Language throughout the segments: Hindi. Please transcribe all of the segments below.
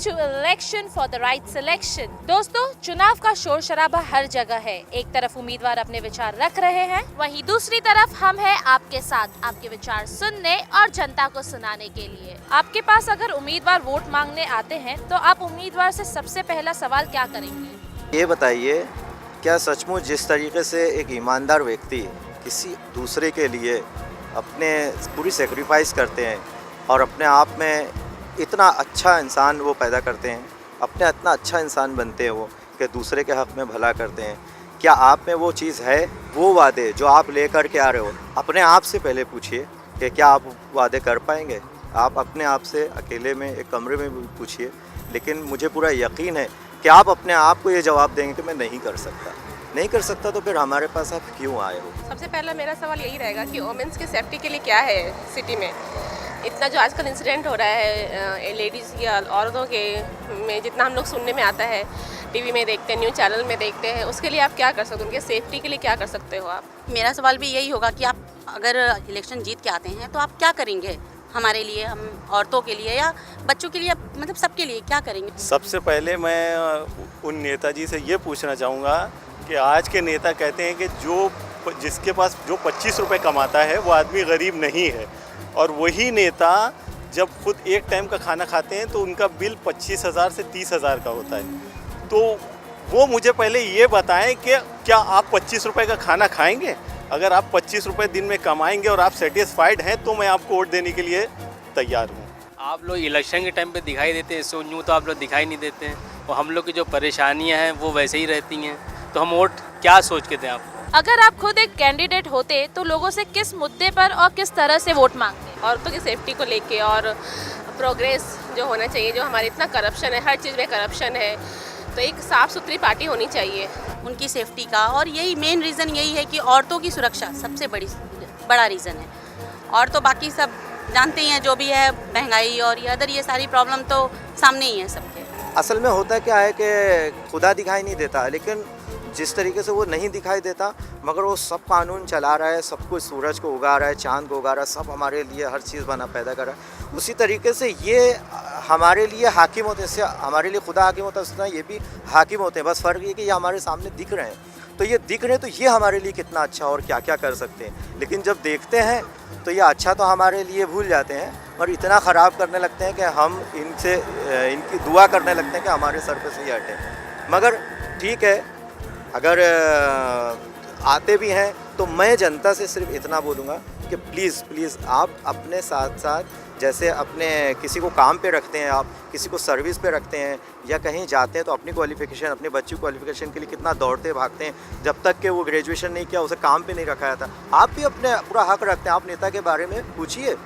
to election for the right selection। दोस्तों, चुनाव का शोर शराबा हर जगह है। एक तरफ उम्मीदवार अपने विचार रख रहे हैं, वहीं दूसरी तरफ हम हैं आपके साथ, आपके विचार सुनने और जनता को सुनाने के लिए। आपके पास अगर उम्मीदवार वोट मांगने आते हैं तो आप उम्मीदवार से सबसे पहला सवाल क्या करेंगे? ये बताइए, क्या सचमुच जिस तरीके से एक ईमानदार व्यक्ति किसी दूसरे के लिए अपने पूरी सेक्रीफाइस करते हैं और अपने आप में इतना अच्छा इंसान वो पैदा करते हैं, अपने इतना अच्छा इंसान बनते हैं वो कि दूसरे के हक़ में भला करते हैं, क्या आप में वो चीज़ है? वो वादे जो आप लेकर के आ रहे हो, अपने आप से पहले पूछिए कि क्या आप वादे कर पाएंगे। आप अपने आप से अकेले में एक कमरे में भी पूछिए, लेकिन मुझे पूरा यकीन है कि आप अपने आप को ये जवाब देंगे कि मैं नहीं कर सकता तो फिर हमारे पास आप क्यों आए हो? सबसे पहला मेरा सवाल यही रहेगा कि वोमेंस की सेफ्टी के लिए क्या है सिटी में। इतना जो आजकल इंसिडेंट हो रहा है लेडीज़ या औरतों के में, जितना हम लोग सुनने में आता है, टीवी में देखते हैं, न्यूज़ चैनल में देखते हैं, उसके लिए आप क्या कर सकते हो? उनके सेफ्टी के लिए क्या कर सकते हो आप? मेरा सवाल भी यही होगा कि आप अगर इलेक्शन जीत के आते हैं तो आप क्या करेंगे हमारे लिए, हम औरतों के लिए या बच्चों के लिए, मतलब सबके लिए क्या करेंगे? सबसे पहले मैं उन नेताजी से ये पूछना चाहूँगा कि आज के नेता कहते हैं कि जिसके पास जो 25 रुपये कमाता है वो आदमी गरीब नहीं है, और वही नेता जब खुद एक टाइम का खाना खाते हैं तो उनका बिल 25,000 से 30,000 का होता है। तो वो मुझे पहले ये बताएं कि क्या आप 25 रुपये का खाना खाएंगे? अगर आप 25 रुपये दिन में कमाएंगे और आप सेटिस्फाइड हैं तो मैं आपको वोट देने के लिए तैयार हूँ। आप लोग इलेक्शन के टाइम पे दिखाई देते हैं, सो न्यू तो आप लोग दिखाई नहीं देते हैं, और हम लोग की जो परेशानियां हैं वो वैसे ही रहती हैं, तो हम वोट क्या सोच के दें आप? अगर आप खुद एक कैंडिडेट होते तो लोगों से किस मुद्दे पर और किस तरह से वोट मांगते? औरतों की सेफ्टी को लेके और प्रोग्रेस जो होना चाहिए, जो हमारे इतना करप्शन है, हर चीज़ में करप्शन है, तो एक साफ़ सुथरी पार्टी होनी चाहिए। उनकी सेफ्टी का, और यही मेन रीज़न यही है कि औरतों की सुरक्षा सबसे बड़ा रीज़न है। और तो बाकी सब जानते ही हैं, जो भी है महंगाई और ये अदर ये सारी प्रॉब्लम तो सामने ही है सबके। असल में होता क्या है कि खुदा दिखाई नहीं देता, लेकिन जिस तरीके से वो नहीं दिखाई देता मगर वो सब कानून चला रहा है, सब कुछ सूरज को उगा रहा है, चांद को उगा रहा है, सब हमारे लिए हर चीज़ बना पैदा कर रहा है, उसी तरीके से ये हमारे लिए हाकिम होते हैं। इससे हमारे लिए खुदा हाकिम होता है, उससे ये भी हाकिम होते हैं। बस फ़र्क ये कि ये हमारे सामने दिख रहे हैं, तो ये दिख रहे हैं तो ये हमारे लिए कितना अच्छा और क्या क्या कर सकते हैं। लेकिन जब देखते हैं तो ये अच्छा तो हमारे लिए भूल जाते हैं और इतना ख़राब करने लगते हैं कि हम इनकी दुआ करने लगते हैं कि हमारे सर पे से ये हटें। मगर ठीक है, अगर आते भी हैं तो मैं जनता से सिर्फ इतना बोलूँगा कि प्लीज़ आप अपने साथ साथ, जैसे अपने किसी को काम पे रखते हैं, आप किसी को सर्विस पे रखते हैं या कहीं जाते हैं तो अपनी क्वालिफ़िकेशन, अपने बच्चे क्वालिफ़िकेशन के लिए कितना दौड़ते भागते हैं, जब तक कि वो ग्रेजुएशन नहीं किया उसे काम पे नहीं रखा जाता। आप भी अपने पूरा हक़ रखते हैं, आप नेता के बारे में पूछिए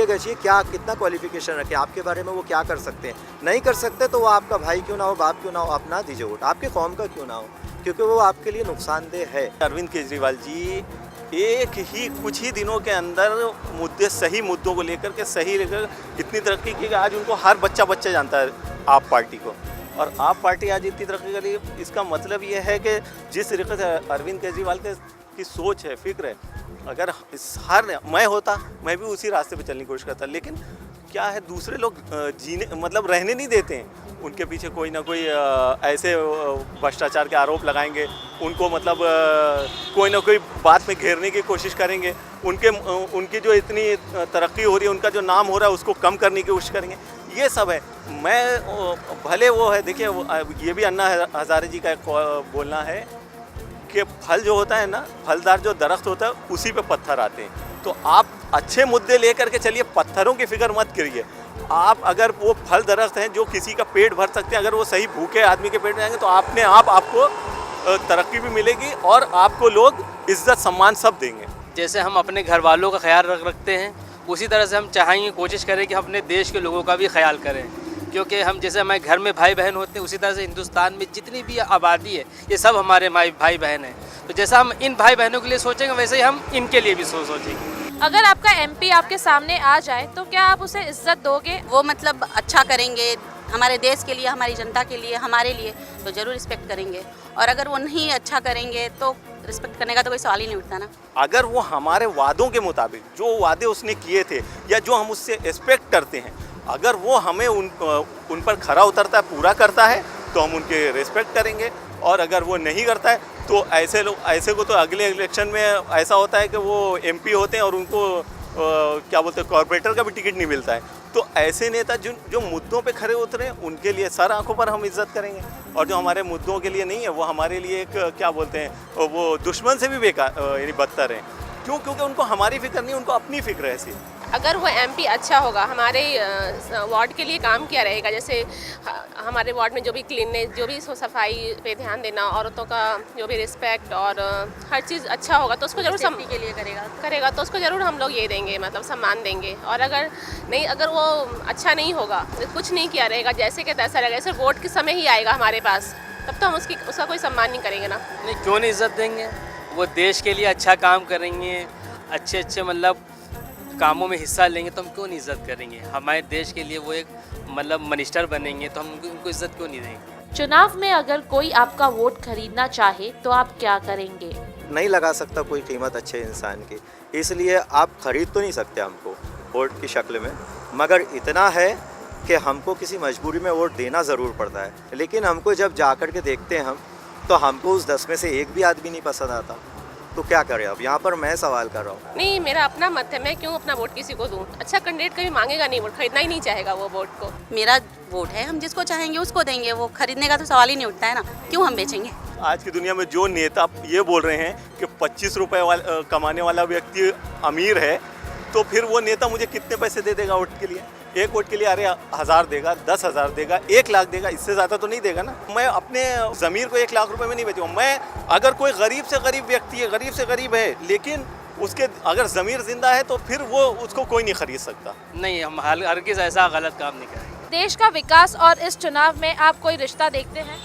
गछिए क्या कितना क्वालिफ़िकेशन रखें, आपके बारे में वो क्या कर सकते हैं। नहीं कर सकते तो वो आपका भाई क्यों ना हो, बाप क्यों ना हो, आप ना दीजिए वोट, आपके कौम का क्यों ना हो, क्योंकि वो आपके लिए नुकसानदेह है। अरविंद केजरीवाल जी कुछ ही दिनों के अंदर सही मुद्दों को लेकर के सही लेकर इतनी तरक्की की कि आज उनको हर बच्चा जानता है आप पार्टी को, और आप पार्टी आज इतनी तरक्की कर रही है। इसका मतलब ये है कि जिस तरीके से अरविंद केजरीवाल की सोच है, फिक्र है, अगर मैं होता मैं भी उसी रास्ते पे चलने की कोशिश करता, लेकिन क्या है दूसरे लोग रहने नहीं देते हैं। उनके पीछे कोई ना कोई ऐसे भ्रष्टाचार के आरोप लगाएंगे, उनको कोई ना कोई बात में घेरने की कोशिश करेंगे, उनकी जो इतनी तरक्की हो रही है, उनका जो नाम हो रहा है उसको कम करने की कोशिश करेंगे। ये सब है। मैं भले वो है, देखिए ये भी अन्ना हज़ारे जी का एक बोलना है कि फल जो होता है ना, फलदार जो दरख्त होता है उसी पे पत्थर आते हैं। तो आप अच्छे मुद्दे लेकर के चलिए, पत्थरों की फिक्र मत करिए। आप अगर वो फल दरख्त हैं जो किसी का पेट भर सकते हैं, अगर वो सही भूखे आदमी के पेट में जाएंगे तो आपको तरक्की भी मिलेगी और आपको लोग इज्जत सम्मान सब देंगे। जैसे हम अपने घर वालों का ख्याल रखते हैं, उसी तरह से हम चाहेंगे, कोशिश करें कि हम अपने देश के लोगों का भी ख्याल करें, क्योंकि हम जैसे हमारे घर में भाई बहन होते हैं, उसी तरह से हिंदुस्तान में जितनी भी आबादी है ये सब हमारे भाई बहन हैं। तो जैसा हम इन भाई बहनों के लिए सोचेंगे वैसे ही हम इनके लिए भी सोचेंगे। अगर आपका एमपी आपके सामने आ जाए तो क्या आप उसे इज्जत दोगे? वो मतलब अच्छा करेंगे हमारे देश के लिए, हमारी जनता के लिए, हमारे लिए, तो ज़रूर रिस्पेक्ट करेंगे। और अगर वो नहीं अच्छा करेंगे तो रिस्पेक्ट करने का तो कोई सवाल ही नहीं उठता ना। अगर वो हमारे वादों के मुताबिक जो वादे उसने किए थे या जो हम उससे एक्सपेक्ट करते हैं अगर वो हमें उन पर खरा उतरता है, पूरा करता है, तो हम उनके रिस्पेक्ट करेंगे। और अगर वो नहीं करता है तो ऐसे को तो अगले इलेक्शन में ऐसा होता है कि वो MP होते हैं और उनको क्या बोलते हैं, कॉर्पोरेटर का भी टिकट नहीं मिलता है। तो ऐसे नेता जो मुद्दों पे खरे उतरे, उनके लिए सर आंखों पर हम इज्जत करेंगे, और जो हमारे मुद्दों के लिए नहीं है वो हमारे लिए एक क्या बोलते हैं, वो दुश्मन से भी बेकार यानी बदतर हैं। क्यों? क्योंकि उनको हमारी फिक्र नहीं, उनको अपनी फिक्र है सिर्फ। अगर वो MP अच्छा होगा, हमारे वार्ड के लिए काम किया रहेगा, जैसे हमारे वार्ड में जो भी क्लीननेस, जो भी सफाई पे ध्यान देना, औरतों का जो भी रिस्पेक्ट और हर चीज़ अच्छा होगा, तो उसको जरूर के लिए करेगा तो उसको ज़रूर हम लोग ये देंगे, मतलब सम्मान देंगे। और अगर वो अच्छा नहीं होगा, कुछ नहीं किया रहेगा, जैसे कि तैसा रहेगा, सिर्फ वोट के समय ही आएगा हमारे पास, तब तो हम उसका कोई सम्मान नहीं करेंगे ना। नहीं, क्यों नहीं इज्जत देंगे? वो देश के लिए अच्छा काम करेंगे, अच्छे मतलब कामों में हिस्सा लेंगे, तो हम क्यों नहीं इज्जत करेंगे? हमारे देश के लिए वो एक मतलब मिनिस्टर बनेंगे, तो हम उनको इज्जत क्यों नहीं देंगे? चुनाव में अगर कोई आपका वोट खरीदना चाहे तो आप क्या करेंगे? नहीं लगा सकता कोई कीमत अच्छे इंसान की, इसलिए आप खरीद तो नहीं सकते हमको वोट की शक्ल में, मगर इतना है कि हमको किसी मजबूरी में वोट देना ज़रूर पड़ता है। लेकिन हमको जब जा कर के देखते हैं हम, तो हमको उस 10 में से एक भी आदमी नहीं पसंद आता, तो क्या करें? अब यहाँ पर मैं सवाल कर रहा हूँ। नहीं, मेरा अपना मत है, मैं क्यों अपना वोट किसी को दूँ? अच्छा कैंडिडेट कभी मांगेगा नहीं, वोट खरीदना ही नहीं चाहेगा वो वोट को। मेरा वोट है, हम जिसको चाहेंगे उसको देंगे, वो खरीदने का तो सवाल ही नहीं उठता है ना, क्यों हम बेचेंगे? आज की दुनिया में जो नेता ये बोल रहे हैं कि 25 रुपये कमाने वाला व्यक्ति अमीर है, तो फिर वो नेता मुझे कितने पैसे दे देगा वोट के लिए? एक वोट के लिए अरे 1000 देगा, 10,000 देगा, 1 लाख देगा, इससे ज़्यादा तो नहीं देगा ना। मैं अपने ज़मीर को 1 लाख रुपए में नहीं बेचूंगा। मैं अगर कोई गरीब से गरीब व्यक्ति है, गरीब से गरीब है, लेकिन उसके अगर ज़मीर जिंदा है, तो फिर वो उसको कोई नहीं खरीद सकता। नहीं, हम हरगिज़ ऐसा गलत काम नहीं करेंगे। देश का विकास और इस चुनाव में आप कोई रिश्ता देखते हैं?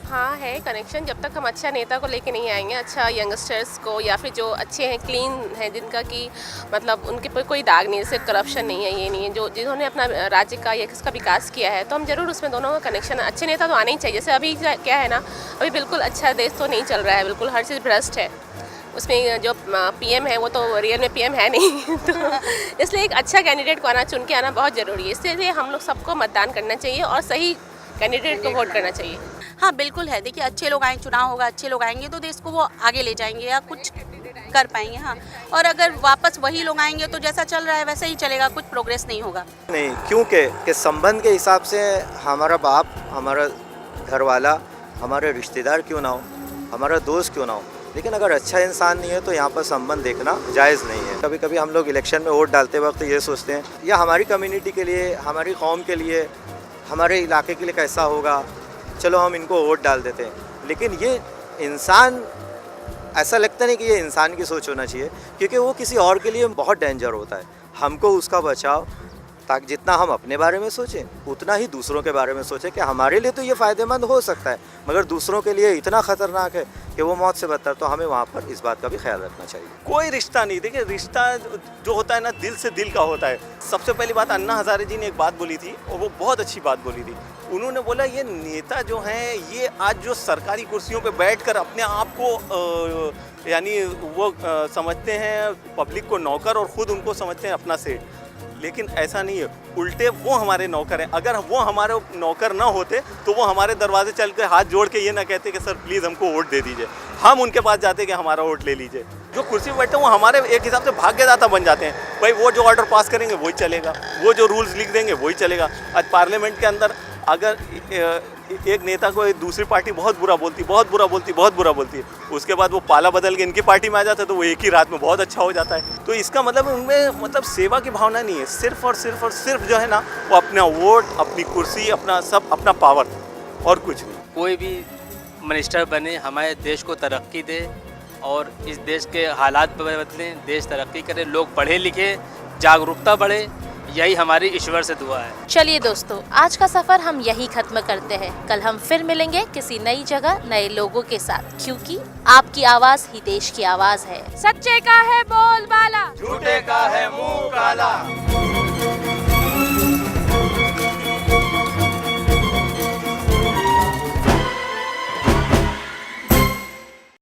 हाँ है कनेक्शन, जब तक हम अच्छा नेता को लेके नहीं आएंगे, अच्छा यंगस्टर्स को, या फिर जो अच्छे हैं, क्लीन हैं, जिनका कि मतलब उनके पर कोई दाग नहीं, जैसे करप्शन नहीं है, ये नहीं है, जो जिन्होंने अपना राज्य का या किसका विकास किया है, तो हम जरूर उसमें दोनों का कनेक्शन, अच्छे नेता तो आने ही चाहिए। जैसे अभी क्या है ना, अभी बिल्कुल अच्छा देश तो नहीं चल रहा है, बिल्कुल हर चीज़ भ्रष्ट है। उसमें जो PM है वो तो रियल में PM है नहीं तो इसलिए एक अच्छा कैंडिडेट को चुन के आना बहुत ज़रूरी है। इसलिए हम लोग सबको मतदान करना चाहिए और सही कैंडिडेट को वोट करना चाहिए। हाँ बिल्कुल है, देखिए अच्छे लोग आए, चुनाव होगा, अच्छे लोग आएंगे तो देश को वो आगे ले जाएंगे या कुछ कर पाएंगे। हाँ, और अगर वापस वही लोग आएंगे तो जैसा चल रहा है वैसा ही चलेगा, कुछ प्रोग्रेस नहीं होगा। नहीं, क्योंकि कि संबंध के हिसाब से हमारा बाप, हमारा घर वाला, हमारे रिश्तेदार क्यों ना हो, हमारा दोस्त क्यों ना हो, लेकिन अगर अच्छा इंसान नहीं है तो यहाँ पर संबंध देखना जायज़ नहीं है। कभी कभी हम लोग इलेक्शन में वोट डालते वक्त ये सोचते हैं या हमारी कम्युनिटी के लिए, हमारी कौम के लिए, हमारे इलाके के लिए कैसा होगा, चलो हम इनको वोट डाल देते हैं। लेकिन ये इंसान, ऐसा लगता नहीं कि ये इंसान की सोच होना चाहिए, क्योंकि वो किसी और के लिए बहुत डेंजर होता है। हमको उसका बचाव, ताकि जितना हम अपने बारे में सोचें उतना ही दूसरों के बारे में सोचें कि हमारे लिए तो ये फ़ायदेमंद हो सकता है, मगर दूसरों के लिए इतना ख़तरनाक है कि वो मौत से बदतर। तो हमें वहाँ पर इस बात का भी ख्याल रखना चाहिए। कोई रिश्ता नहीं, देखिए रिश्ता जो होता है ना, दिल से दिल का होता है। सबसे पहली बात, अन्ना हज़ारे जी ने एक बात बोली थी और वो बहुत अच्छी बात बोली थी। उन्होंने बोला ये नेता जो हैं, ये आज जो सरकारी कुर्सियों पे बैठकर अपने आप को यानी वो समझते हैं पब्लिक को नौकर और ख़ुद उनको समझते हैं अपना सेठ, लेकिन ऐसा नहीं है। उल्टे वो हमारे नौकर हैं। अगर वो हमारे नौकर ना होते तो वो हमारे दरवाजे चल के हाथ जोड़ के ये ना कहते कि सर प्लीज़ हमको वोट दे दीजिए, हम उनके पास जाते कि हमारा वोट ले लीजिए। जो कुर्सी पर बैठे हैं वो हमारे एक हिसाब से भाग्यदाता बन जाते हैं। भाई वो जो ऑर्डर पास करेंगे वही चलेगा, वो जो रूल्स लिख देंगे वही चलेगा। आज पार्लियामेंट के अंदर अगर एक नेता को एक दूसरी पार्टी बहुत बुरा बोलती है, उसके बाद वो पाला बदल के इनकी पार्टी में आ जाता है, तो वो एक ही रात में बहुत अच्छा हो जाता है। तो इसका मतलब उनमें मतलब सेवा की भावना नहीं है, सिर्फ और सिर्फ जो है ना, वो अपना वोट, अपनी कुर्सी, अपना सब, अपना पावर, और कुछ नहीं। कोई भी मिनिस्टर बने हमारे देश को तरक्की दे और इस देश के हालात बदलें, देश तरक्की करे, लोग पढ़े लिखे, जागरूकता बढ़े, यही हमारी ईश्वर से दुआ है। चलिए दोस्तों, आज का सफर हम यही खत्म करते हैं। कल हम फिर मिलेंगे किसी नई जगह, नए लोगों के साथ, क्योंकि आपकी आवाज ही देश की आवाज है। सच्चे का है बोलबाला, झूठे का है मुंह काला।